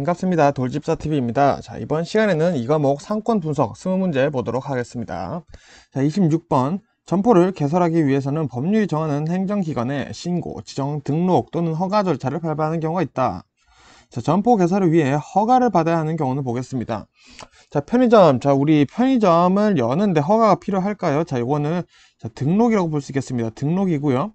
반갑습니다. 돌집사TV입니다. 자, 이번 시간에는 이 과목 상권 분석 20문제 보도록 하겠습니다. 자, 26번. 점포를 개설하기 위해서는 법률이 정하는 행정기관에 신고, 지정, 등록 또는 허가 절차를 밟아야 하는 경우가 있다. 자, 점포 개설을 위해 허가를 받아야 하는 경우는 보겠습니다. 자, 편의점. 자, 우리 편의점을 여는데 허가가 필요할까요? 자, 이거는 등록이라고 볼 수 있겠습니다. 등록이고요.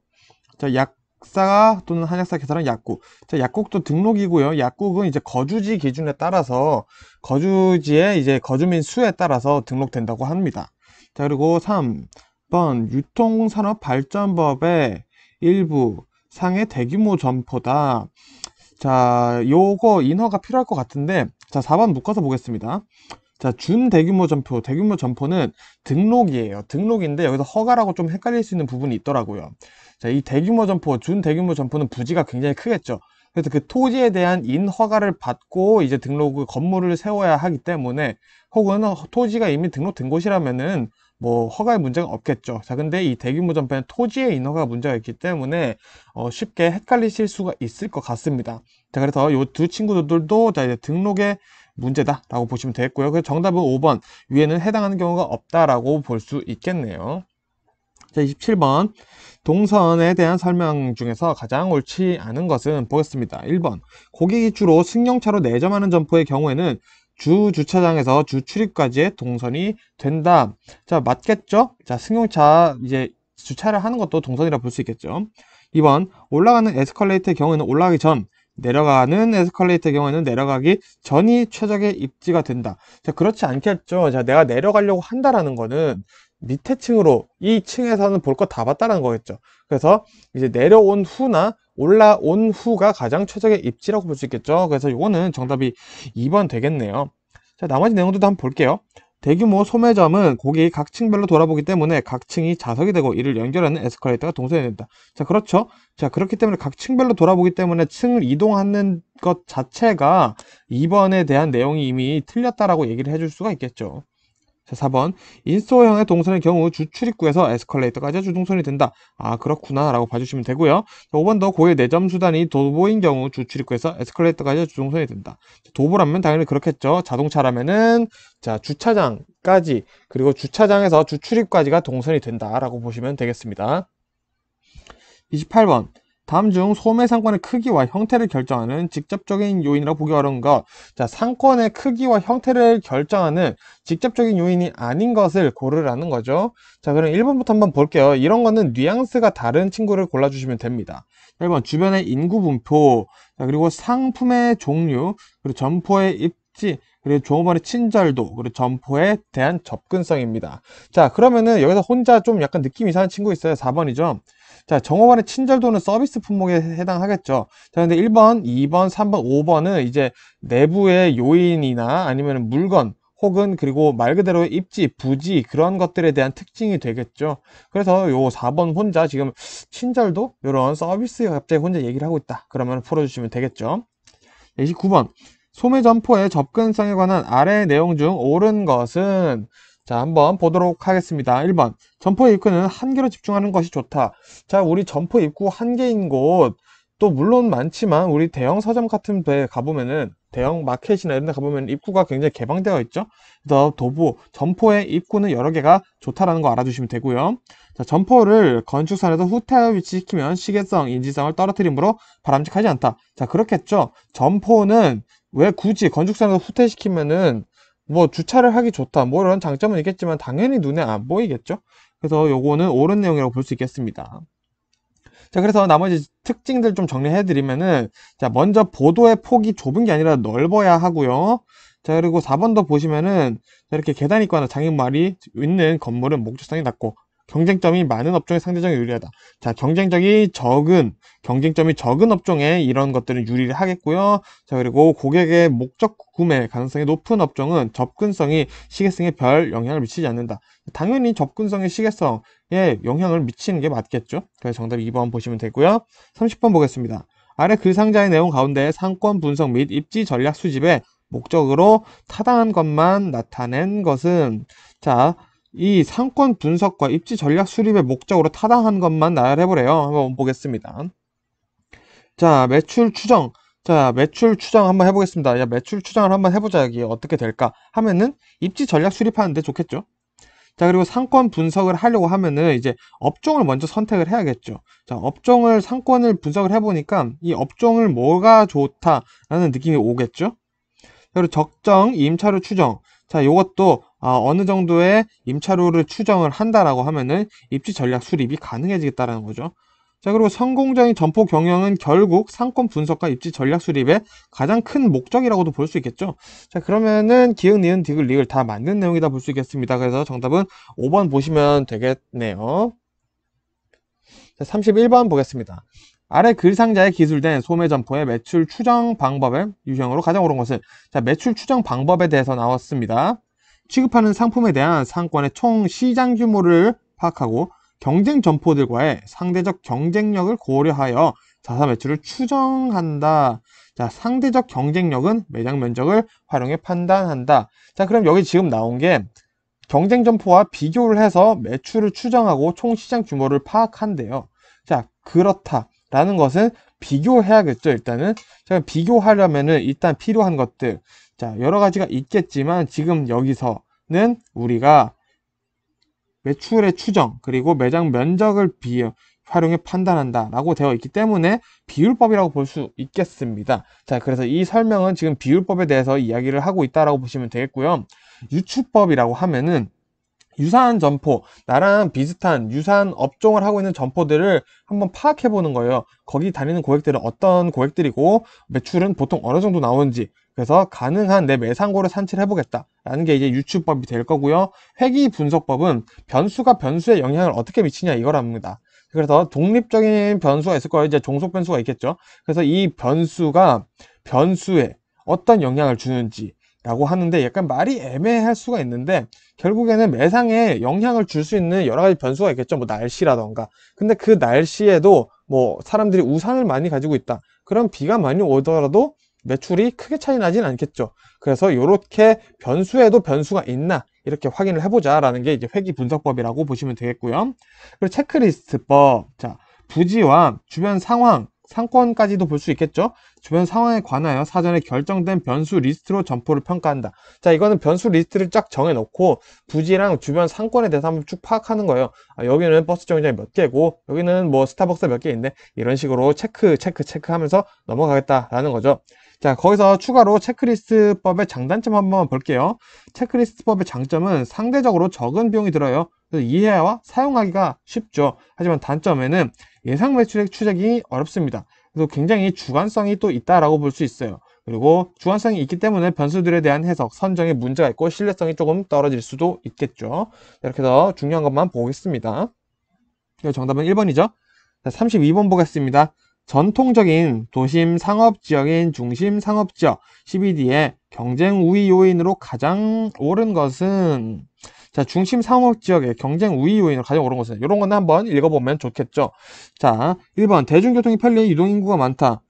자, 약사 또는 한약사 개설한 약국. 자, 약국도 등록이고요. 약국은 이제 거주지 기준에 따라서 거주지의 이제 거주민 수에 따라서 등록된다고 합니다. 자, 그리고 3번 유통산업발전법의 일부 상의 대규모 점포다. 자, 요거 인허가 필요할 것 같은데, 자, 4번 묶어서 보겠습니다. 자, 준대규모 점포, 대규모 점포는 등록이에요. 등록인데 여기서 허가라고 좀 헷갈릴 수 있는 부분이 있더라고요. 자, 이 대규모 점포, 준대규모 점포는 부지가 굉장히 크겠죠. 그래서 그 토지에 대한 인허가를 받고 이제 등록을 건물을 세워야 하기 때문에, 혹은 토지가 이미 등록된 곳이라면은 뭐 허가에 문제가 없겠죠. 자, 근데 이 대규모 점포는 토지의 인허가 문제가 있기 때문에 쉽게 헷갈리실 수가 있을 것 같습니다. 자, 그래서 이 두 친구들도 자, 이제 등록의 문제다 라고 보시면 되겠고요. 그래서 정답은 5번, 위에는 해당하는 경우가 없다라고 볼 수 있겠네요. 자, 27번. 동선에 대한 설명 중에서 가장 옳지 않은 것은 보겠습니다. 1번. 고객이 주로 승용차로 내점하는 점포의 경우에는 주 주차장에서 주 출입까지의 동선이 된다. 자, 맞겠죠? 자, 승용차 이제 주차를 하는 것도 동선이라 볼 수 있겠죠. 2번. 올라가는 에스컬레이터의 경우에는 올라가기 전, 내려가는 에스컬레이터의 경우에는 내려가기 전이 최적의 입지가 된다. 자, 그렇지 않겠죠. 자, 내가 내려가려고 한다라는 거는 밑에 층으로 이 층에서는 볼 거 다 봤다는 거겠죠. 그래서 이제 내려온 후나 올라온 후가 가장 최적의 입지라고 볼 수 있겠죠. 그래서 이거는 정답이 2번 되겠네요. 자, 나머지 내용들도 한번 볼게요. 대규모 소매점은 고객이 각 층별로 돌아보기 때문에 각 층이 좌석이 되고 이를 연결하는 에스컬레이터가 동선이 된다. 자, 그렇죠. 자, 그렇기 때문에 각 층별로 돌아보기 때문에 층을 이동하는 것 자체가 2번에 대한 내용이 이미 틀렸다라고 얘기를 해줄 수가 있겠죠. 자, 4번. 인스토어형의 동선의 경우 주출입구에서 에스컬레이터까지 주동선이 된다. 아, 그렇구나 라고 봐주시면 되고요. 5번도 고의 내점 수단이 도보인 경우 주출입구에서 에스컬레이터까지 주동선이 된다. 도보라면 당연히 그렇겠죠. 자동차라면은 자, 주차장까지, 그리고 주차장에서 주출입까지가 동선이 된다 라고 보시면 되겠습니다. 28번. 다음 중 소매 상권의 크기와 형태를 결정하는 직접적인 요인이라고 보기 어려운 것. 자, 상권의 크기와 형태를 결정하는 직접적인 요인이 아닌 것을 고르라는 거죠. 자, 그럼 1번부터 한번 볼게요. 이런 거는 뉘앙스가 다른 친구를 골라주시면 됩니다. 1번, 주변의 인구 분포, 자, 그리고 상품의 종류, 그리고 점포의 입지, 그리고 종업원의 친절도, 그리고 점포에 대한 접근성입니다. 자, 그러면은 여기서 혼자 좀 약간 느낌 이상한 친구 있어요. 4번이죠. 자, 정업원의 친절도는 서비스 품목에 해당하겠죠. 자, 근데 1번, 2번, 3번, 5번은 이제 내부의 요인이나 아니면 물건, 혹은 그리고 말 그대로의 입지, 부지, 그런 것들에 대한 특징이 되겠죠. 그래서 요 4번 혼자 지금 친절도, 이런 서비스에 갑자기 혼자 얘기를 하고 있다. 그러면 풀어주시면 되겠죠. 29번. 소매 점포의 접근성에 관한 아래 내용 중 옳은 것은, 자, 한번 보도록 하겠습니다. 1번. 점포 입구는 한 개로 집중하는 것이 좋다. 자, 우리 점포 입구 한 개인 곳, 또 물론 많지만 우리 대형 서점 같은 데 가보면은, 대형 마켓이나 이런 데 가보면 입구가 굉장히 개방되어 있죠. 그래서 점포의 입구는 여러 개가 좋다라는 거 알아두시면 되고요. 자, 점포를 건축산에서 후퇴하여 위치시키면 시계성, 인지성을 떨어뜨리므로 바람직하지 않다. 자, 그렇겠죠. 점포는 왜 굳이 건축산에서 후퇴시키면은 뭐 주차를 하기 좋다, 뭐 이런 장점은 있겠지만 당연히 눈에 안 보이겠죠. 그래서 요거는 옳은 내용이라고 볼 수 있겠습니다. 자, 그래서 나머지 특징들 좀 정리해 드리면은, 자, 먼저 보도의 폭이 좁은 게 아니라 넓어야 하고요. 자, 그리고 4번도 보시면은 이렇게 계단이 있거나 장애물이 있는 건물은 목적성이 낮고 경쟁점이 많은 업종에 상대적으로 유리하다. 자, 경쟁점이 적은 업종에 이런 것들은 유리를 하겠고요. 자, 그리고 고객의 목적 구매 가능성이 높은 업종은 접근성이 시계성에 별 영향을 미치지 않는다. 당연히 접근성이 시계성에 영향을 미치는 게 맞겠죠. 그래서 정답 2번 보시면 되고요. 30번 보겠습니다. 아래 글 상자의 내용 가운데 상권 분석 및 입지 전략 수집의 목적으로 타당한 것만 나타낸 것은, 자, 이 상권 분석과 입지 전략 수립의 목적으로 타당한 것만 나열해보래요. 한번 보겠습니다. 자, 매출 추정. 자, 매출 추정 한번 해보겠습니다. 야, 매출 추정을 한번 해보자. 여기 어떻게 될까? 하면은 입지 전략 수립하는데 좋겠죠? 자, 그리고 상권 분석을 하려고 하면은 이제 업종을 먼저 선택을 해야겠죠. 자, 업종을 상권을 분석을 해보니까 이 업종을 뭐가 좋다라는 느낌이 오겠죠. 그리고 적정 임차료 추정. 자, 요것도 어느 정도의 임차료를 추정을 한다라고 하면은 입지 전략 수립이 가능해지겠다라는 거죠. 자, 그리고 성공적인 점포 경영은 결국 상권 분석과 입지 전략 수립의 가장 큰 목적이라고도 볼 수 있겠죠. 자, 그러면은 기역, 니은, 디귿, 리을 다 맞는 내용이다 볼 수 있겠습니다. 그래서 정답은 5번 보시면 되겠네요. 자, 31번 보겠습니다. 아래 글상자에 기술된 소매 점포의 매출 추정 방법의 유형으로 가장 옳은 것은, 자, 매출 추정 방법에 대해서 나왔습니다. 취급하는 상품에 대한 상권의 총 시장 규모를 파악하고 경쟁 점포들과의 상대적 경쟁력을 고려하여 자사 매출을 추정한다. 자, 상대적 경쟁력은 매장 면적을 활용해 판단한다. 자, 그럼 여기 지금 나온 게 경쟁 점포와 비교를 해서 매출을 추정하고 총 시장 규모를 파악한대요. 자, 그렇다라는 것은 비교해야겠죠, 일단은. 자, 비교하려면은 일단 필요한 것들. 자, 여러 가지가 있겠지만 지금 여기서는 우리가 매출의 추정, 그리고 매장 면적을 활용해 판단한다 라고 되어 있기 때문에 비율법이라고 볼 수 있겠습니다. 자, 그래서 이 설명은 지금 비율법에 대해서 이야기를 하고 있다라고 보시면 되겠고요. 유추법이라고 하면은 유사한 점포, 나랑 비슷한 유사한 업종을 하고 있는 점포들을 한번 파악해 보는 거예요. 거기 다니는 고객들은 어떤 고객들이고 매출은 보통 어느 정도 나오는지, 그래서 가능한 내 매상고를 산출해 보겠다 라는 게 이제 유추법이 될 거고요. 회귀 분석법은 변수가 변수에 영향을 어떻게 미치냐 이거랍니다. 그래서 독립적인 변수가 있을 거예요. 이제 종속 변수가 있겠죠. 그래서 이 변수가 변수에 어떤 영향을 주는지 라고 하는데 약간 말이 애매할 수가 있는데, 결국에는 매상에 영향을 줄 수 있는 여러 가지 변수가 있겠죠. 뭐 날씨라던가. 근데 그 날씨에도 뭐 사람들이 우산을 많이 가지고 있다. 그럼 비가 많이 오더라도 매출이 크게 차이 나진 않겠죠. 그래서 이렇게 변수에도 변수가 있나 이렇게 확인을 해보자 라는 게 이제 회귀 분석법이라고 보시면 되겠고요. 그리고 체크리스트법. 자, 부지와 주변 상황, 상권까지도 볼 수 있겠죠. 주변 상황에 관하여 사전에 결정된 변수 리스트로 점포를 평가한다. 자, 이거는 변수 리스트를 쫙 정해놓고 부지랑 주변 상권에 대해서 한번 쭉 파악하는 거예요. 여기는 버스 정류장이 몇 개고 여기는 뭐 스타벅스 몇 개 있는데 이런 식으로 체크 하면서 넘어가겠다라는 거죠. 자, 거기서 추가로 체크리스트법의 장단점 한번 볼게요. 체크리스트법의 장점은 상대적으로 적은 비용이 들어요. 그래서 이해와 사용하기가 쉽죠. 하지만 단점에는 예상 매출액 추적이 어렵습니다. 그래서 굉장히 주관성이 또 있다라고 볼 수 있어요. 그리고 주관성이 있기 때문에 변수들에 대한 해석, 선정에 문제가 있고 신뢰성이 조금 떨어질 수도 있겠죠. 이렇게 해서 중요한 것만 보겠습니다. 정답은 1번이죠. 32번 보겠습니다. 전통적인 도심 상업지역인 중심 상업지역 CBD의 경쟁 우위 요인으로 가장 옳은 것은, 자, 중심 상업지역의 경쟁 우위 요인으로 가장 옳은 것은, 이런 거는 한번 읽어보면 좋겠죠. 자, 1번 대중교통이 편리해 유동인구가 많다.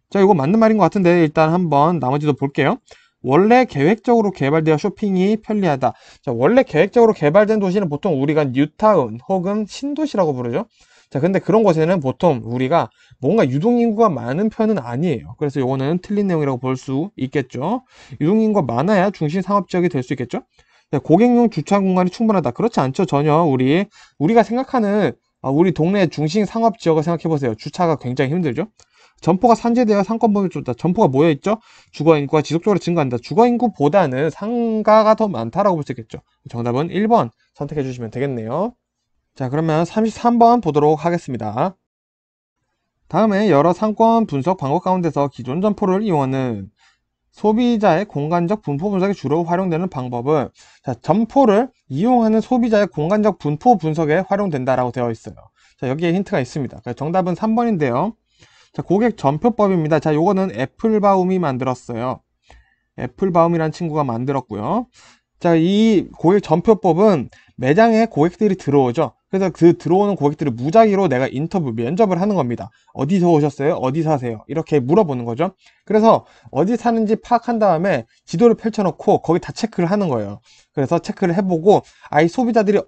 자, 이거 맞는 말인 것 같은데 일단 한번 나머지도 볼게요. 원래 계획적으로 개발되어 쇼핑이 편리하다. 자, 원래 계획적으로 개발된 도시는 보통 우리가 뉴타운 혹은 신도시라고 부르죠. 자, 근데 그런 곳에는 보통 우리가 뭔가 유동인구가 많은 편은 아니에요. 그래서 요거는 틀린 내용이라고 볼 수 있겠죠. 유동인구가 많아야 중심 상업지역이 될 수 있겠죠. 자, 고객용 주차 공간이 충분하다. 그렇지 않죠. 전혀. 우리가 생각하는 우리 동네 중심 상업지역을 생각해 보세요. 주차가 굉장히 힘들죠. 점포가 산재되어 상권범위 좁다. 점포가 모여있죠. 주거인구가 지속적으로 증가한다. 주거인구보다는 상가가 더 많다라고 볼 수 있겠죠. 정답은 1번 선택해 주시면 되겠네요. 자, 그러면 33번 보도록 하겠습니다. 다음에 여러 상권 분석 방법 가운데서 기존 점포를 이용하는 소비자의 공간적 분포 분석에 주로 활용되는 방법은, 자, 점포를 이용하는 소비자의 공간적 분포 분석에 활용된다라고 되어 있어요. 자, 여기에 힌트가 있습니다. 정답은 3번인데요. 자, 고객 전표법입니다. 자, 요거는 애플바움이 만들었어요. 애플바움이라는 친구가 만들었고요. 자, 이 고객 전표법은 매장에 고객들이 들어오죠. 그래서 그 들어오는 고객들을 무작위로 내가 인터뷰, 면접을 하는 겁니다. 어디서 오셨어요? 어디 사세요? 이렇게 물어보는 거죠. 그래서 어디 사는지 파악한 다음에 지도를 펼쳐놓고 거기 다 체크를 하는 거예요. 그래서 체크를 해보고, 이 소비자들이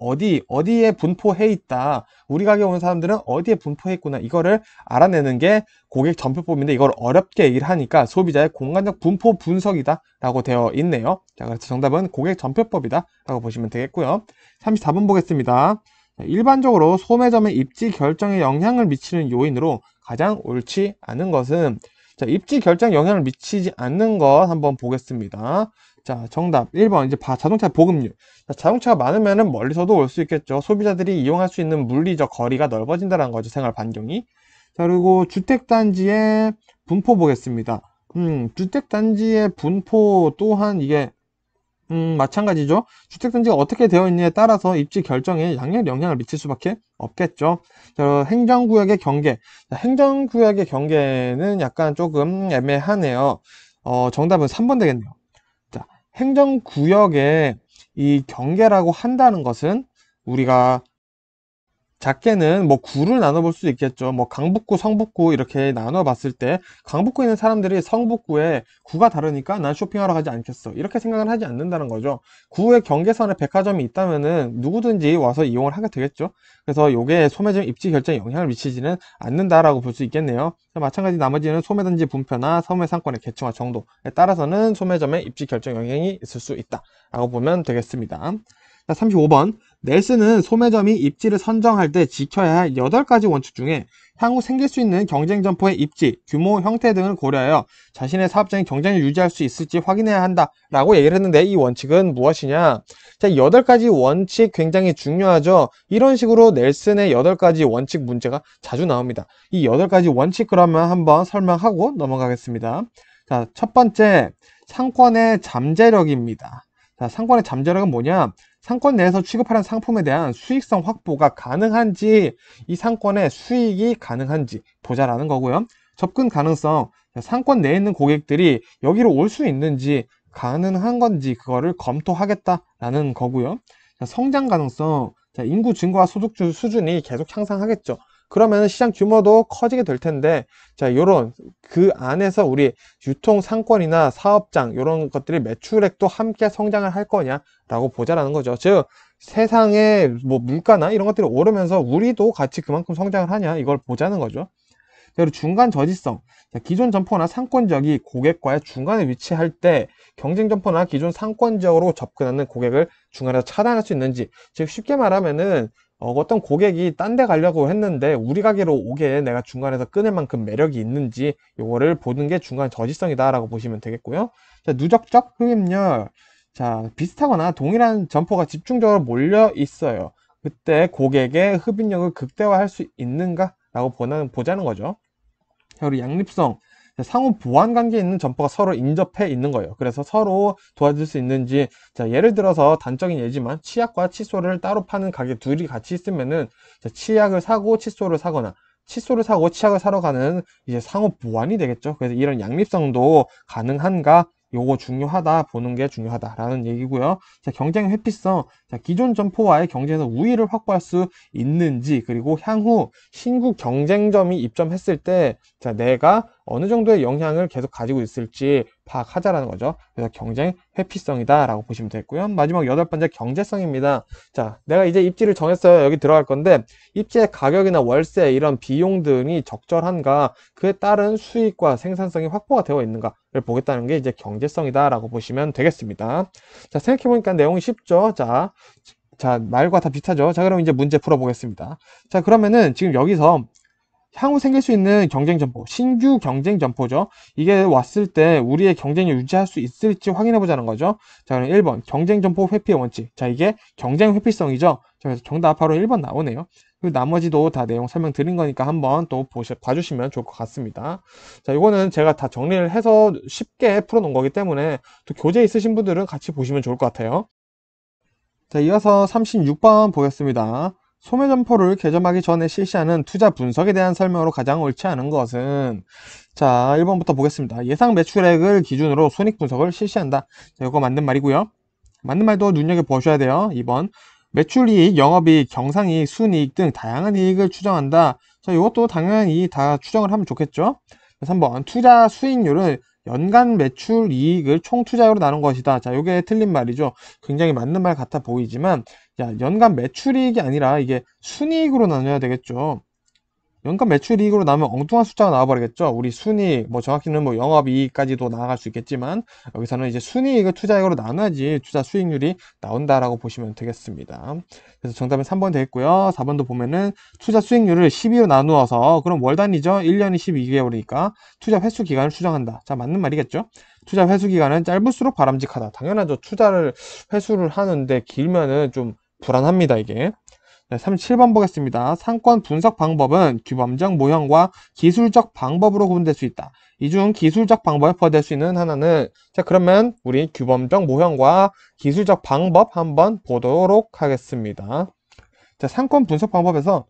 어디에 분포해 있다. 우리 가게에 온 사람들은 어디에 분포해 있구나. 이거를 알아내는 게 고객 전표법인데, 이걸 어렵게 얘기를 하니까 소비자의 공간적 분포 분석이다 라고 되어 있네요. 자, 그래서 정답은 고객 전표법이다 라고 보시면 되겠고요. 34번 보겠습니다. 일반적으로 소매점의 입지 결정에 영향을 미치는 요인으로 가장 옳지 않은 것은, 자, 입지 결정에 영향을 미치지 않는 것 한번 보겠습니다. 자, 정답 1번 이제 자동차 보급률. 자, 자동차가 많으면은 멀리서도 올 수 있겠죠. 소비자들이 이용할 수 있는 물리적 거리가 넓어진다는 거죠. 생활 반경이. 자, 그리고 주택단지의 분포 보겠습니다. 주택단지의 분포 또한 이게 마찬가지죠. 주택단지가 어떻게 되어 있느냐에 따라서 입지 결정에 양날 영향을 미칠 수밖에 없겠죠. 행정구역의 경계. 행정구역의 경계는 약간 조금 애매하네요. 정답은 3번 되겠네요. 자, 행정구역의 이 경계라고 한다는 것은 우리가 작게는 뭐 구를 나눠볼 수 있겠죠. 뭐 강북구, 성북구 이렇게 나눠봤을 때 강북구에 있는 사람들이 성북구에 구가 다르니까 난 쇼핑하러 가지 않겠어. 이렇게 생각을 하지 않는다는 거죠. 구의 경계선에 백화점이 있다면은 누구든지 와서 이용을 하게 되겠죠. 그래서 요게 소매점 입지 결정에 영향을 미치지는 않는다라고 볼 수 있겠네요. 마찬가지 나머지는 소매단지 분표나 소매 상권의 개층화 정도에 따라서는 소매점의 입지 결정 영향이 있을 수 있다라고 보면 되겠습니다. 자, 35번. 넬슨은 소매점이 입지를 선정할 때 지켜야 할 8가지 원칙 중에 향후 생길 수 있는 경쟁 점포의 입지, 규모, 형태 등을 고려하여 자신의 사업장의 경쟁을 유지할 수 있을지 확인해야 한다 라고 얘기를 했는데, 이 원칙은 무엇이냐? 자, 8가지 원칙 굉장히 중요하죠. 이런 식으로 넬슨의 8가지 원칙 문제가 자주 나옵니다. 이 8가지 원칙 그러면 한번 설명하고 넘어가겠습니다. 자, 첫 번째, 상권의 잠재력입니다. 자, 상권의 잠재력은 뭐냐? 상권 내에서 취급하는 상품에 대한 수익성 확보가 가능한지, 이 상권의 수익이 가능한지 보자라는 거고요. 접근 가능성, 상권 내에 있는 고객들이 여기로 올 수 있는지, 가능한 건지 그거를 검토하겠다라는 거고요. 성장 가능성, 인구 증가와 소득 수준이 계속 향상하겠죠. 그러면 시장 규모도 커지게 될 텐데, 자, 요런 그 안에서 우리 유통 상권이나 사업장 요런 것들이 매출액도 함께 성장을 할 거냐라고 보자라는 거죠. 즉 세상의 뭐 물가나 이런 것들이 오르면서 우리도 같이 그만큼 성장을 하냐, 이걸 보자는 거죠. 그리고 중간 저지성. 자, 기존 점포나 상권 지역이 고객과의 중간에 위치할 때 경쟁 점포나 기존 상권 지역으로 접근하는 고객을 중간에서 차단할 수 있는지, 즉 쉽게 말하면은 어떤 고객이 딴 데 가려고 했는데 우리 가게로 오게 내가 중간에서 끊을 만큼 매력이 있는지, 요거를 보는 게 중간 저지성이다 라고 보시면 되겠고요. 자, 누적적 흡입력. 자, 비슷하거나 동일한 점포가 집중적으로 몰려 있어요. 그때 고객의 흡입력을 극대화할 수 있는가 라고 보자는 거죠. 그리고 양립성. 상호 보완 관계에 있는 점포가 서로 인접해 있는 거예요. 그래서 서로 도와줄 수 있는지, 자, 예를 들어서 단적인 예지만 치약과 칫솔을 따로 파는 가게 둘이 같이 있으면은, 자, 치약을 사고 칫솔을 사거나 칫솔을 사고 치약을 사러 가는 이제 상호 보완이 되겠죠. 그래서 이런 양립성도 가능한가, 요거 중요하다, 보는 게 중요하다라는 얘기고요. 자, 경쟁 회피성. 자, 기존 점포와의 경쟁에서 우위를 확보할 수 있는지, 그리고 향후 신규 경쟁점이 입점했을 때, 자, 내가 어느 정도의 영향을 계속 가지고 있을지 파악하자라는 거죠. 그래서 경쟁 회피성이다 라고 보시면 되겠고요. 마지막 8번째, 경제성입니다. 자, 내가 이제 입지를 정했어요. 여기 들어갈 건데 입지의 가격이나 월세 이런 비용 등이 적절한가, 그에 따른 수익과 생산성이 확보가 되어 있는가를 보겠다는 게 이제 경제성이다 라고 보시면 되겠습니다. 자, 생각해보니까 내용이 쉽죠. 자, 말과 다 비슷하죠. 자, 그럼 이제 문제 풀어보겠습니다. 자, 그러면은 지금 여기서 향후 생길 수 있는 경쟁 점포, 신규 경쟁 점포죠. 이게 왔을 때 우리의 경쟁을 유지할 수 있을지 확인해 보자는 거죠. 자, 그럼 1번 경쟁 점포 회피의 원칙. 자, 이게 경쟁 회피성이죠. 자, 그래서 정답 바로 1번 나오네요. 그리고 나머지도 다 내용 설명드린 거니까 한번 또 봐주시면 좋을 것 같습니다. 자, 이거는 제가 다 정리를 해서 쉽게 풀어놓은 거기 때문에 또 교재 있으신 분들은 같이 보시면 좋을 것 같아요. 자, 이어서 36번 보겠습니다. 소매점포를 개점하기 전에 실시하는 투자 분석에 대한 설명으로 가장 옳지 않은 것은, 자, 1번부터 보겠습니다. 예상 매출액을 기준으로 손익 분석을 실시한다. 자, 이거 맞는 말이고요. 맞는 말도 눈여겨보셔야 돼요. 2번, 매출이익, 영업이익, 경상이익, 순이익 등 다양한 이익을 추정한다. 자, 이것도 당연히 다 추정을 하면 좋겠죠. 3번 투자 수익률은 연간 매출 이익을 총 투자율로 나눈 것이다. 자, 이게 틀린 말이죠. 굉장히 맞는 말 같아 보이지만, 야, 연간 매출이익이 아니라 이게 순이익으로 나눠야 되겠죠. 연간 매출이익으로 나오면 엉뚱한 숫자가 나와버리겠죠. 우리 순이익, 뭐 정확히는 뭐 영업이익까지도 나아갈 수 있겠지만, 여기서는 이제 순이익을 투자액으로 나눠야지 투자 수익률이 나온다라고 보시면 되겠습니다. 그래서 정답은 3번 되겠고요. 4번도 보면은 투자 수익률을 12로 나누어서, 그럼 월 단위죠. 1년이 12개월이니까 투자 회수 기간을 추정한다. 자, 맞는 말이겠죠. 투자 회수 기간은 짧을수록 바람직하다. 당연하죠. 투자를 회수를 하는데 길면은 좀 불안합니다, 이게. 네, 37번 보겠습니다. 상권 분석 방법은 규범적 모형과 기술적 방법으로 구분될 수 있다. 이 중 기술적 방법에 포함될 수 있는 하나는, 자, 그러면 우리 규범적 모형과 기술적 방법 한번 보도록 하겠습니다. 자, 상권 분석 방법에서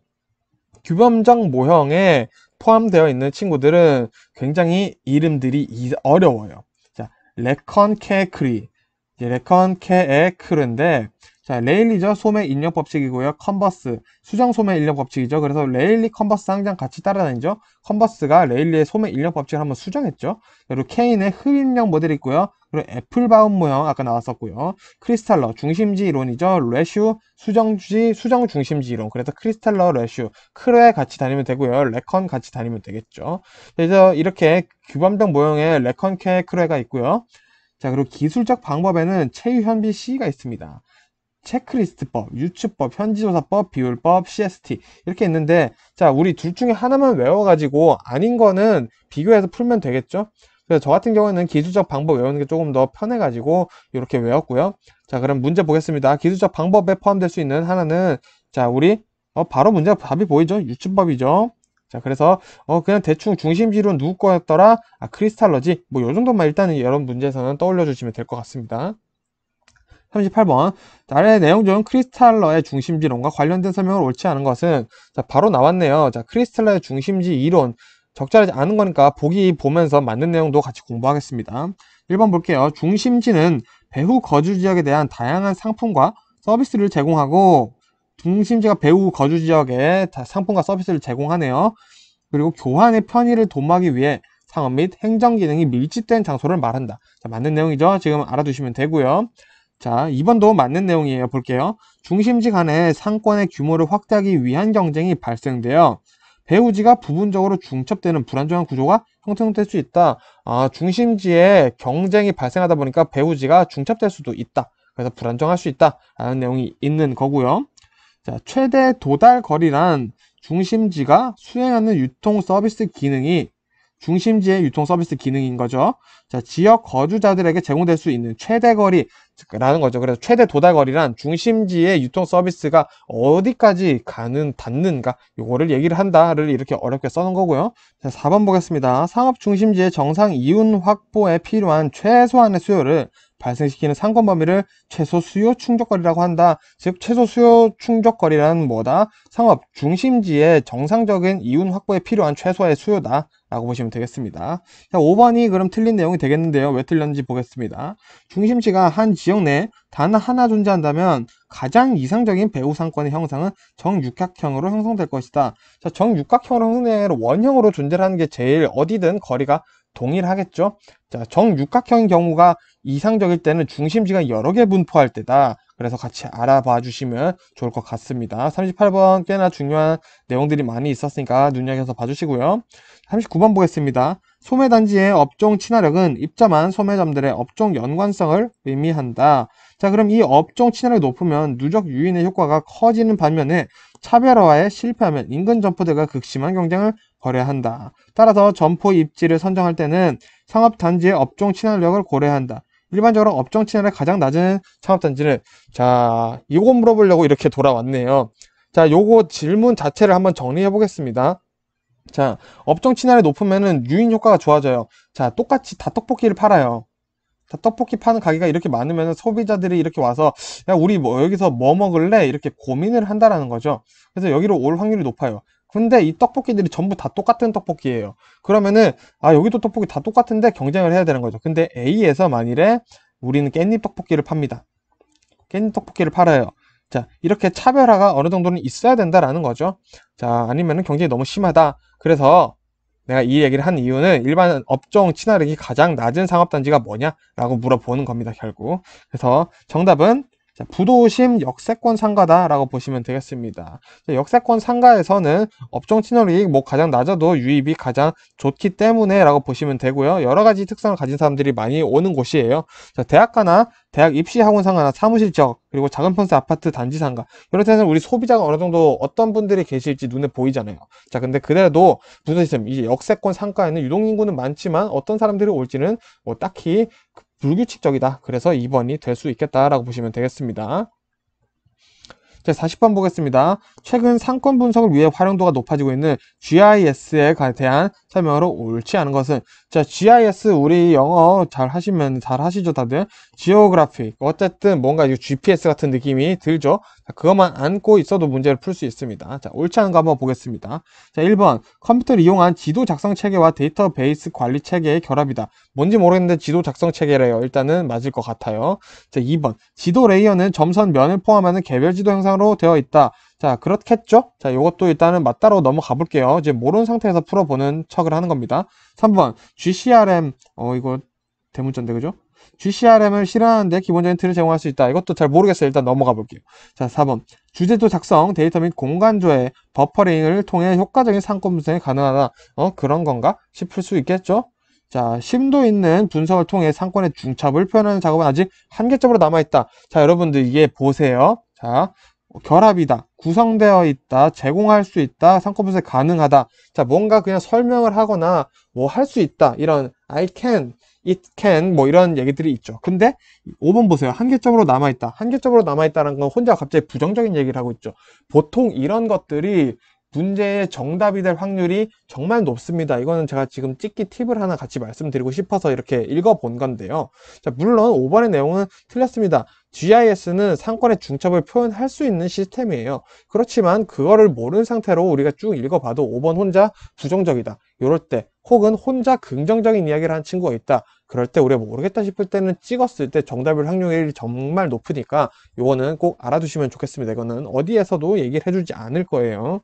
규범적 모형에 포함되어 있는 친구들은 굉장히 이름들이 어려워요. 자, 레컨케크리, 레컨케에크르인데, 자, 레일리죠. 소매 인력 법칙이고요. 컨버스, 수정 소매 인력 법칙이죠. 그래서 레일리, 컨버스 항상 같이 따라다니죠. 컨버스가 레일리의 소매 인력 법칙을 한번 수정했죠. 그리고 케인의 흡입력 모델이 있고요. 그리고 애플바움 모형 아까 나왔었고요. 크리스탈러, 중심지 이론이죠. 레슈, 수정지, 수정 중심지 이론. 그래서 크리스탈러, 레슈, 크레 같이 다니면 되고요. 레컨 같이 다니면 되겠죠. 그래서 이렇게 규범적 모형에 레컨케 크레가 있고요. 자, 그리고 기술적 방법에는 최유현비 C가 있습니다. 체크리스트법, 유추법, 현지조사법, 비율법, CST 이렇게 있는데, 자, 우리 둘 중에 하나만 외워가지고 아닌 거는 비교해서 풀면 되겠죠. 그래서 저 같은 경우에는 기술적 방법 외우는 게 조금 더 편해가지고 이렇게 외웠고요. 자, 그럼 문제 보겠습니다. 기술적 방법에 포함될 수 있는 하나는, 자, 우리 바로 문제 답이 보이죠? 유추법이죠. 자, 그래서 그냥 대충 중심지론 누구 거였더라? 아, 크리스탈러지. 뭐 요 정도만 일단은 여러분 문제에서는 떠올려 주시면 될 것 같습니다. 38번. 아래 내용 중 크리스탈러의 중심지론과 관련된 설명을 옳지 않은 것은, 자, 바로 나왔네요. 자, 크리스탈러의 중심지 이론. 적절하지 않은 거니까 보기 보면서 맞는 내용도 같이 공부하겠습니다. 1번 볼게요. 중심지는 배후 거주 지역에 대한 다양한 상품과 서비스를 제공하고, 중심지가 배후 거주 지역에 상품과 서비스를 제공하네요. 그리고 교환의 편의를 도모하기 위해 상업 및 행정 기능이 밀집된 장소를 말한다. 자, 맞는 내용이죠. 지금 알아두시면 되고요. 자, 2번도 맞는 내용이에요. 볼게요. 중심지 간의 상권의 규모를 확대하기 위한 경쟁이 발생되어 배후지가 부분적으로 중첩되는 불안정한 구조가 형성될 수 있다. 아, 중심지에 경쟁이 발생하다 보니까 배후지가 중첩될 수도 있다. 그래서 불안정할 수 있다. 라는 내용이 있는 거고요. 자, 최대 도달 거리란 중심지가 수행하는 유통 서비스 기능이 중심지의 유통 서비스 기능인 거죠. 자, 지역 거주자들에게 제공될 수 있는 최대 거리라는 거죠. 그래서 최대 도달 거리란 중심지의 유통 서비스가 어디까지 닿는가, 요거를 얘기를 한다를 이렇게 어렵게 써놓은 거고요. 자, 4번 보겠습니다. 상업 중심지의 정상 이윤 확보에 필요한 최소한의 수요를 발생시키는 상권 범위를 최소 수요 충족거리라고 한다. 즉, 최소 수요 충족거리란 뭐다? 상업 중심지의 정상적인 이윤 확보에 필요한 최소의 수요다 라고 보시면 되겠습니다. 자, 5번이 그럼 틀린 내용이 되겠는데요. 왜 틀렸는지 보겠습니다. 중심지가 한 지역 내에 단 하나 존재한다면 가장 이상적인 배후 상권의 형상은 정육각형으로 형성될 것이다. 자, 정육각형으로 형성된 원형으로 존재하는 게 제일 어디든 거리가 동일하겠죠. 자, 정육각형인 경우가 이상적일 때는 중심지가 여러 개 분포할 때다. 그래서 같이 알아봐 주시면 좋을 것 같습니다. 38번 꽤나 중요한 내용들이 많이 있었으니까 눈여겨서 봐주시고요. 39번 보겠습니다. 소매단지의 업종 친화력은 입점한 소매점들의 업종 연관성을 의미한다. 자, 그럼 이 업종 친화력이 높으면 누적 유인의 효과가 커지는 반면에 차별화에 실패하면 인근 점포들과 극심한 경쟁을 벌여야 한다. 따라서 점포 입지를 선정할 때는 상업단지의 업종 친화력을 고려한다. 일반적으로 업종 친화력이 가장 낮은 상업단지는, 자, 이거 물어보려고 이렇게 돌아왔네요. 자, 요거 질문 자체를 한번 정리해 보겠습니다. 자, 업종 친화력이 높으면은 유인 효과가 좋아져요. 자, 똑같이 다 떡볶이를 팔아요. 다 떡볶이 파는 가게가 이렇게 많으면 소비자들이 이렇게 와서, 야, 우리 뭐 여기서 뭐 먹을래? 이렇게 고민을 한다라는 거죠. 그래서 여기로 올 확률이 높아요. 근데 이 떡볶이들이 전부 다 똑같은 떡볶이예요. 그러면은, 아, 여기도 떡볶이 다 똑같은데 경쟁을 해야 되는 거죠. 근데 A에서 만일에 우리는 깻잎 떡볶이를 팝니다. 깻잎 떡볶이를 팔아요. 자, 이렇게 차별화가 어느 정도는 있어야 된다라는 거죠. 자, 아니면은 경쟁이 너무 심하다. 그래서 내가 이 얘기를 한 이유는 일반 업종 친화력이 가장 낮은 상업단지가 뭐냐라고 물어보는 겁니다, 결국. 그래서 정답은 자, 부도심 역세권 상가다라고 보시면 되겠습니다. 자, 역세권 상가에서는 업종 친화력이 뭐 가장 낮아도 유입이 가장 좋기 때문에라고 보시면 되고요. 여러 가지 특성을 가진 사람들이 많이 오는 곳이에요. 자, 대학가나 대학 입시 학원 상가나 사무실 지역 그리고 작은 평수 아파트 단지 상가 이럴 때는 우리 소비자가 어느 정도 어떤 분들이 계실지 눈에 보이잖아요. 자, 근데 그래도 부도심 이 역세권 상가에는 유동인구는 많지만 어떤 사람들이 올지는 뭐 딱히 불규칙적이다. 그래서 2번이 될 수 있겠다라고 보시면 되겠습니다. 자, 40번 보겠습니다. 최근 상권 분석을 위해 활용도가 높아지고 있는 GIS에 대한 설명으로 옳지 않은 것은 자, GIS 우리 영어 잘 하시면 잘 하시죠, 다들. 지오그래픽. 어쨌든 뭔가 GPS 같은 느낌이 들죠. 자, 그것만 안고 있어도 문제를 풀 수 있습니다. 자, 옳지 않은 거 한번 보겠습니다. 자, 1번. 컴퓨터를 이용한 지도 작성 체계와 데이터베이스 관리 체계의 결합이다. 뭔지 모르겠는데 지도 작성 체계래요. 일단은 맞을 것 같아요. 자, 2번. 지도 레이어는 점선 면을 포함하는 개별 지도 형상으로 되어 있다. 자, 그렇겠죠? 자, 이것도 일단은 맞다로 넘어가 볼게요. 이제 모르는 상태에서 풀어보는 척을 하는 겁니다. 3번. GCRM, 이거 대문자인데, 그죠? GCRM을 실현하는데 기본적인 틀을 제공할 수 있다. 이것도 잘 모르겠어요. 일단 넘어가 볼게요. 자, 4번. 주제도 작성, 데이터 및 공간 조회, 버퍼링을 통해 효과적인 상권 분석이 가능하다. 그런 건가? 싶을 수 있겠죠? 자, 심도 있는 분석을 통해 상권의 중첩을 표현하는 작업은 아직 한계점으로 남아있다. 자, 여러분들 이게 보세요. 자, 결합이다, 구성되어 있다, 제공할 수 있다, 상권 분석이 가능하다. 자, 뭔가 그냥 설명을 하거나 뭐 할 수 있다. 이런 I can, it can 뭐 이런 얘기들이 있죠. 근데 5번 보세요. 한계점으로 남아있다. 한계점으로 남아있다는 건 혼자 갑자기 부정적인 얘기를 하고 있죠. 보통 이런 것들이 문제의 정답이 될 확률이 정말 높습니다. 이거는 제가 지금 찍기 팁을 하나 같이 말씀드리고 싶어서 이렇게 읽어본 건데요. 자, 물론 5번의 내용은 틀렸습니다. GIS는 상권의 중첩을 표현할 수 있는 시스템이에요. 그렇지만 그거를 모르는 상태로 우리가 쭉 읽어봐도 5번 혼자 부정적이다. 이럴 때 혹은 혼자 긍정적인 이야기를 한 친구가 있다. 그럴 때 우리가 모르겠다 싶을 때는 찍었을 때 정답일 확률이 정말 높으니까 이거는 꼭 알아두시면 좋겠습니다. 이거는 어디에서도 얘기를 해주지 않을 거예요.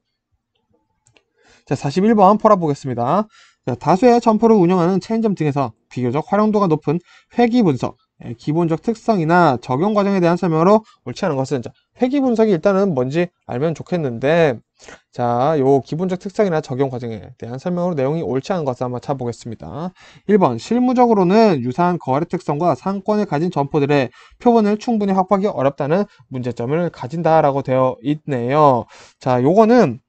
자, 41번 풀어보겠습니다. 자, 다수의 점포를 운영하는 체인점 등에서 비교적 활용도가 높은 회귀 분석, 기본적 특성이나 적용 과정에 대한 설명으로 옳지 않은 것은 자, 회귀 분석이 일단은 뭔지 알면 좋겠는데 자, 요 기본적 특성이나 적용 과정에 대한 설명으로 내용이 옳지 않은 것을 한번 찾아보겠습니다. 1번 실무적으로는 유사한 거래 특성과 상권을 가진 점포들의 표본을 충분히 확보하기 어렵다는 문제점을 가진다라고 되어 있네요. 자, 요거는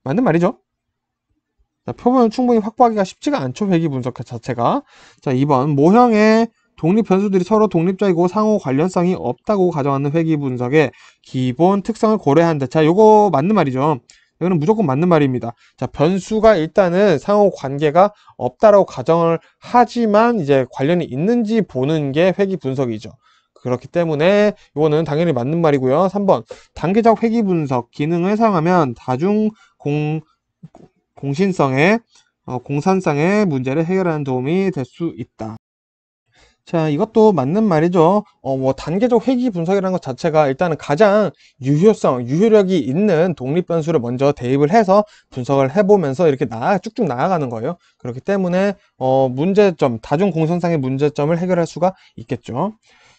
맞는 말이죠. 자, 표본을 충분히 확보하기가 쉽지가 않죠. 회귀 분석 자체가. 자, 2번 모형의 독립 변수들이 서로 독립적이고 상호 관련성이 없다고 가정하는 회귀 분석의 기본 특성을 고려한다. 자, 요거 맞는 말이죠. 이거는 무조건 맞는 말입니다. 자, 변수가 일단은 상호 관계가 없다라고 가정을 하지만 이제 관련이 있는지 보는 게 회귀 분석이죠. 그렇기 때문에 이거는 당연히 맞는 말이고요. 3번 단계적 회귀 분석 기능을 사용하면 다중 공신성의 공산성의 문제를 해결하는 도움이 될 수 있다. 자, 이것도 맞는 말이죠. 뭐 단계적 회귀 분석이라는 것 자체가 일단은 가장 유효력이 있는 독립 변수를 먼저 대입을 해서 분석을 해보면서 이렇게 쭉쭉 나아가는 거예요. 그렇기 때문에 문제점, 다중 공선상의 문제점을 해결할 수가 있겠죠.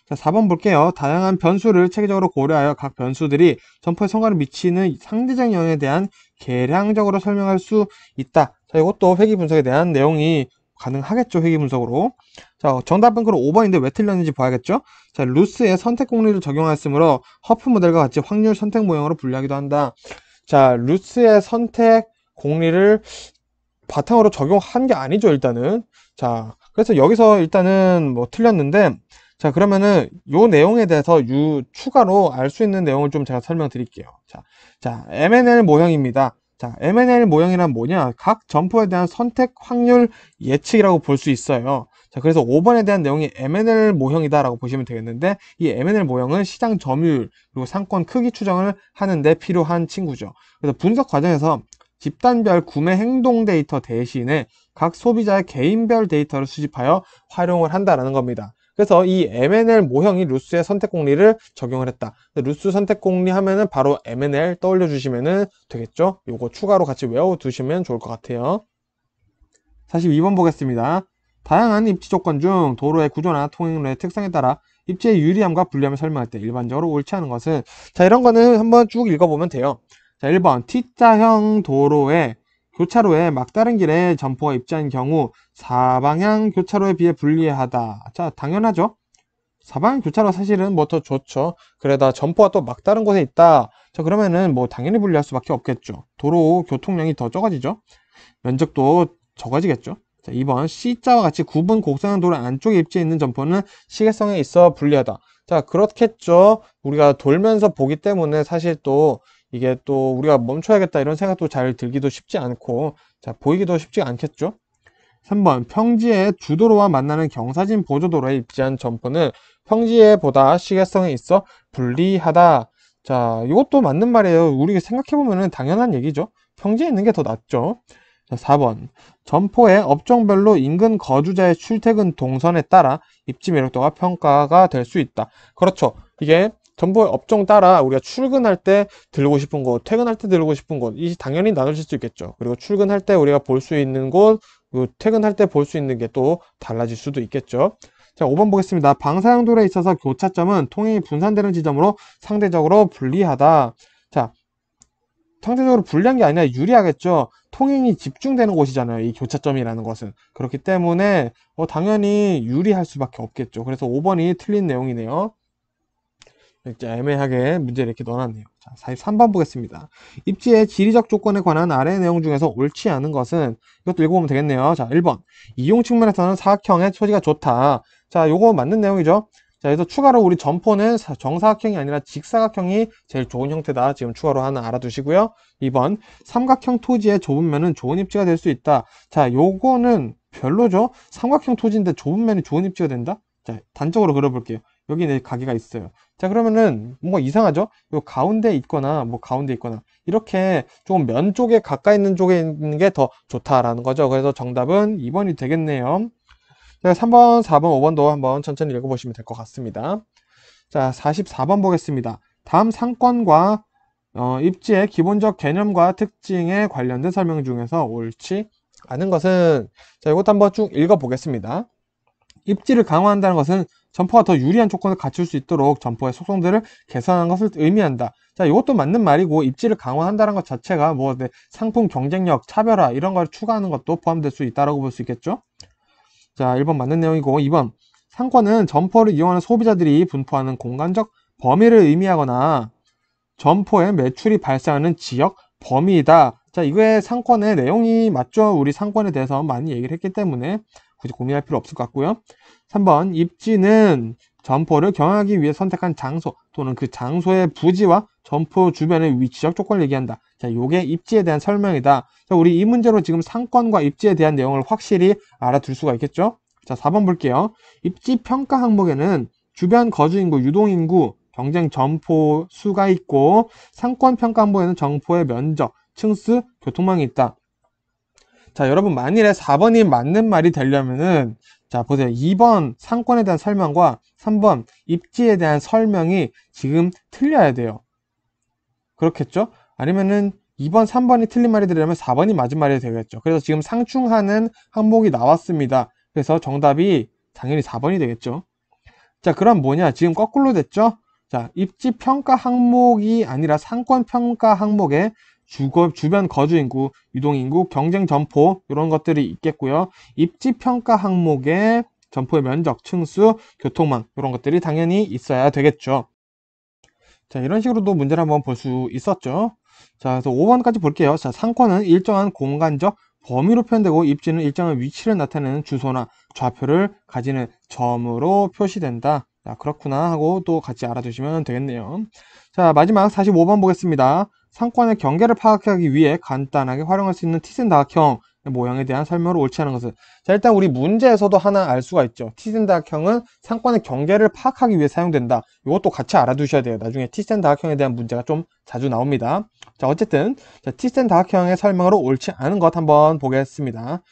자, 4번 볼게요. 다양한 변수를 체계적으로 고려하여 각 변수들이 점포에 성과를 미치는 상대적 영향에 대한 계량적으로 설명할 수 있다. 자, 이것도 회귀 분석에 대한 내용이 가능하겠죠. 회귀 분석으로. 자, 정답은 그럼 5번인데 왜 틀렸는지 봐야겠죠. 자, 루스의 선택 공리를 적용하였으므로 허프 모델과 같이 확률 선택 모형으로 분류하기도 한다. 자, 루스의 선택 공리를 바탕으로 적용한 게 아니죠, 일단은. 자, 그래서 여기서 일단은 뭐 틀렸는데, 자, 그러면은 요 내용에 대해서 추가로 알 수 있는 내용을 좀 제가 설명드릴게요. 자, MNL 모형입니다. 자, MNL 모형이란 뭐냐? 각 점포에 대한 선택 확률 예측이라고 볼 수 있어요. 자, 그래서 5번에 대한 내용이 MNL 모형이다라고 보시면 되겠는데, 이 MNL 모형은 시장 점유율, 그리고 상권 크기 추정을 하는데 필요한 친구죠. 그래서 분석 과정에서 집단별 구매 행동 데이터 대신에 각 소비자의 개인별 데이터를 수집하여 활용을 한다라는 겁니다. 그래서 이 MNL 모형이 루스의 선택 공리를 적용을 했다. 루스 선택 공리 하면은 바로 MNL 떠올려 주시면 되겠죠? 요거 추가로 같이 외워두시면 좋을 것 같아요. 42번 보겠습니다. 다양한 입지 조건 중 도로의 구조나 통행로의 특성에 따라 입지의 유리함과 불리함을 설명할 때 일반적으로 옳지 않은 것은, 자, 이런 거는 한번 쭉 읽어보면 돼요. 자, 1번 T자형 도로의 교차로에 막다른 길에 점포가 입지한 경우 사방향 교차로에 비해 불리하다. 자, 당연하죠. 사방향 교차로 사실은 뭐 더 좋죠. 그래다 점포가 또 막다른 곳에 있다. 자, 그러면은 뭐 당연히 불리할 수밖에 없겠죠. 도로 교통량이 더 적어지죠. 면적도 적어지겠죠. 자, 2번 C자와 같이 구분 곡선형 도로 안쪽에 입지해 있는 점포는 시계성에 있어 불리하다. 자, 그렇겠죠. 우리가 돌면서 보기 때문에 사실 또 이게 또 우리가 멈춰야겠다 이런 생각도 잘 들기도 쉽지 않고, 자, 보이기도 쉽지 않겠죠. 3번 평지의 주도로와 만나는 경사진 보조도로에 입지한 점포는 평지에보다 시계성에 있어 불리하다. 자, 이것도 맞는 말이에요. 우리가 생각해보면 당연한 얘기죠. 평지에 있는 게 더 낫죠. 자, 4번 점포의 업종별로 인근 거주자의 출퇴근 동선에 따라 입지 매력도가 평가가 될 수 있다. 그렇죠. 이게 점포의 업종 따라 우리가 출근할 때 들르고 싶은 곳, 퇴근할 때 들르고 싶은 곳, 이 당연히 나눠질 수 있겠죠. 그리고 출근할 때 우리가 볼 수 있는 곳, 퇴근할 때 볼 수 있는 게 또 달라질 수도 있겠죠. 자, 5번 보겠습니다. 방사형 도로에 있어서 교차점은 통행이 분산되는 지점으로 상대적으로 불리하다. 자, 상대적으로 불리한 게 아니라 유리하겠죠. 통행이 집중되는 곳이잖아요. 이 교차점이라는 것은. 그렇기 때문에 당연히 유리할 수밖에 없겠죠. 그래서 5번이 틀린 내용이네요. 이제 애매하게 문제를 이렇게 넣어놨네요. 자, 43번 보겠습니다. 입지의 지리적 조건에 관한 아래 내용 중에서 옳지 않은 것은, 이것도 읽어보면 되겠네요. 자, 1번 이용 측면에서는 사각형의 처지가 좋다. 자, 요거 맞는 내용이죠. 자, 그래서 추가로 우리 점포는 정사각형이 아니라 직사각형이 제일 좋은 형태다. 지금 추가로 하나 알아두시고요. 2번 삼각형 토지의 좁은 면은 좋은 입지가 될 수 있다. 자, 요거는 별로죠. 삼각형 토지인데 좁은 면이 좋은 입지가 된다? 자, 단적으로 그려볼게요. 여기 내 가게가 있어요. 자, 그러면은 뭔가 이상하죠? 요 가운데 있거나 뭐 가운데 있거나 이렇게 조금 면 쪽에 가까이 있는 쪽에 있는 게 더 좋다라는 거죠. 그래서 정답은 2번이 되겠네요. 자, 3번, 4번, 5번도 한번 천천히 읽어보시면 될 것 같습니다. 자, 44번 보겠습니다. 다음 상권과 입지의 기본적 개념과 특징에 관련된 설명 중에서 옳지 않은 것은, 자, 이것도 한번 쭉 읽어보겠습니다. 입지를 강화한다는 것은 점포가 더 유리한 조건을 갖출 수 있도록 점포의 속성들을 개선하는 것을 의미한다. 자, 이것도 맞는 말이고, 입지를 강화한다는 것 자체가 뭐 상품 경쟁력, 차별화 이런 걸 추가하는 것도 포함될 수 있다고 볼 수 있겠죠. 자, 1번 맞는 내용이고, 2번 상권은 점포를 이용하는 소비자들이 분포하는 공간적 범위를 의미하거나 점포의 매출이 발생하는 지역 범위이다. 자, 이거의 상권의 내용이 맞죠? 우리 상권에 대해서 많이 얘기를 했기 때문에 굳이 고민할 필요 없을 것 같고요. 3번 입지는 점포를 경영하기 위해 선택한 장소 또는 그 장소의 부지와 점포 주변의 위치적 조건을 얘기한다. 자, 요게 입지에 대한 설명이다. 자, 우리 이 문제로 지금 상권과 입지에 대한 내용을 확실히 알아둘 수가 있겠죠? 자, 4번 볼게요. 입지 평가 항목에는 주변 거주인구, 유동인구, 경쟁 점포 수가 있고, 상권 평가 항목에는 점포의 면적, 층수, 교통망이 있다. 자, 여러분 만일에 4번이 맞는 말이 되려면은, 자, 보세요. 2번 상권에 대한 설명과 3번 입지에 대한 설명이 지금 틀려야 돼요. 그렇겠죠? 아니면은 2번, 3번이 틀린 말이 되려면 4번이 맞은 말이 되겠죠. 그래서 지금 상충하는 항목이 나왔습니다. 그래서 정답이 당연히 4번이 되겠죠. 자, 그럼 뭐냐? 지금 거꾸로 됐죠? 자, 입지 평가 항목이 아니라 상권 평가 항목에 주변 거주인구, 유동인구, 경쟁 점포 이런 것들이 있겠고요. 입지 평가 항목에 점포의 면적, 층수, 교통망 이런 것들이 당연히 있어야 되겠죠. 자, 이런 식으로도 문제를 한번 볼 수 있었죠. 자, 그래서 5번까지 볼게요. 자, 상권은 일정한 공간적 범위로 표현되고 입지는 일정한 위치를 나타내는 주소나 좌표를 가지는 점으로 표시된다. 자, 그렇구나 하고 또 같이 알아두시면 되겠네요. 자, 마지막 45번 보겠습니다. 상권의 경계를 파악하기 위해 간단하게 활용할 수 있는 티센다각형 모형에 대한 설명을 옳지 않은 것은, 자, 일단 우리 문제에서도 하나 알 수가 있죠. 티센다각형은 상권의 경계를 파악하기 위해 사용된다. 이것도 같이 알아두셔야 돼요. 나중에 티센다각형에 대한 문제가 좀 자주 나옵니다. 자, 어쨌든 티센다각형의 설명으로 옳지 않은 것 한번 보겠습니다.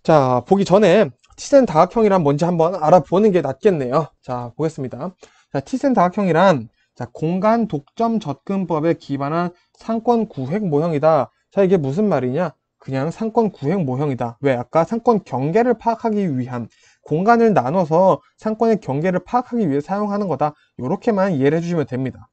자, 보기 전에 티센 다각형이란 뭔지 한번 알아보는 게 낫겠네요. 자, 보겠습니다. 자, 티센 다각형이란 자, 공간 독점 접근법에 기반한 상권 구획 모형이다. 자, 이게 무슨 말이냐? 그냥 상권 구획 모형이다. 왜? 아까 상권 경계를 파악하기 위한 공간을 나눠서 상권의 경계를 파악하기 위해 사용하는 거다. 이렇게만 이해를 해주시면 됩니다.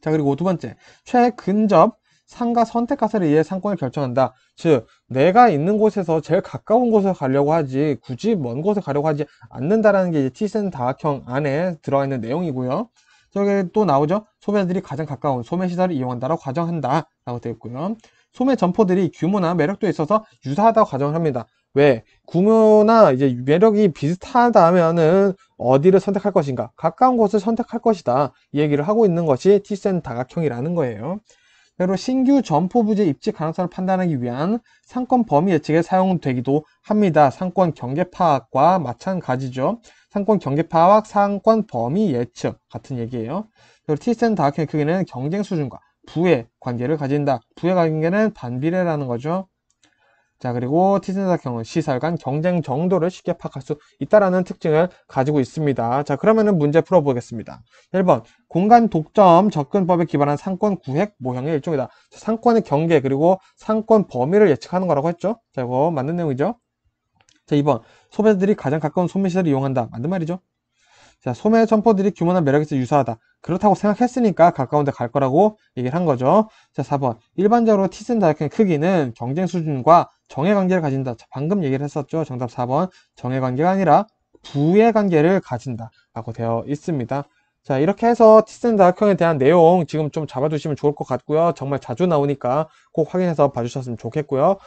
자, 그리고 두 번째, 최근접 상가 선택 가설에 의해 상권을 결정한다. 즉, 내가 있는 곳에서 제일 가까운 곳에 가려고 하지 굳이 먼 곳에 가려고 하지 않는다라는 게 티센 다각형 안에 들어가 있는 내용이고요. 저기 또 나오죠. 소매들이 가장 가까운 소매 시설을 이용한다라고 가정한다 라고 되어 있고요. 소매 점포들이 규모나 매력도에 있어서 유사하다고 가정을 합니다. 왜? 규모나 이제 매력이 비슷하다면은 어디를 선택할 것인가? 가까운 곳을 선택할 것이다. 이 얘기를 하고 있는 것이 티센 다각형이라는 거예요. 그리고 신규 점포 부지 입지 가능성을 판단하기 위한 상권 범위 예측에 사용되기도 합니다. 상권 경계 파악과 마찬가지죠. 상권 경계 파악, 상권 범위 예측 같은 얘기예요. 그리고 티센 다각형의 크기는 경쟁 수준과 부의 관계를 가진다. 부의 관계는 반비례라는 거죠. 자, 그리고 티센 다각형은 시설 간 경쟁 정도를 쉽게 파악할 수 있다라는 특징을 가지고 있습니다. 자, 그러면은 문제 풀어보겠습니다. 1번, 공간 독점 접근법에 기반한 상권 구획 모형의 일종이다. 자, 상권의 경계 그리고 상권 범위를 예측하는 거라고 했죠. 자, 이거 맞는 내용이죠. 자, 2번, 소매들이 가장 가까운 소매시설을 이용한다. 맞는 말이죠. 자, 소매 점포들이 규모나 매력에서 유사하다. 그렇다고 생각했으니까 가까운 데 갈 거라고 얘기를 한 거죠. 자, 4번. 일반적으로 티센 다각형의 크기는 경쟁 수준과 정의 관계를 가진다. 자, 방금 얘기를 했었죠. 정답 4번. 정의 관계가 아니라 부의 관계를 가진다. 라고 되어 있습니다. 자, 이렇게 해서 티센 다각형에 대한 내용 지금 좀 잡아두시면 좋을 것 같고요. 정말 자주 나오니까 꼭 확인해서 봐주셨으면 좋겠고요.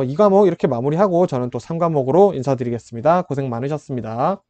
이 과목 이렇게 마무리하고 저는 또 3과목으로 인사드리겠습니다. 고생 많으셨습니다.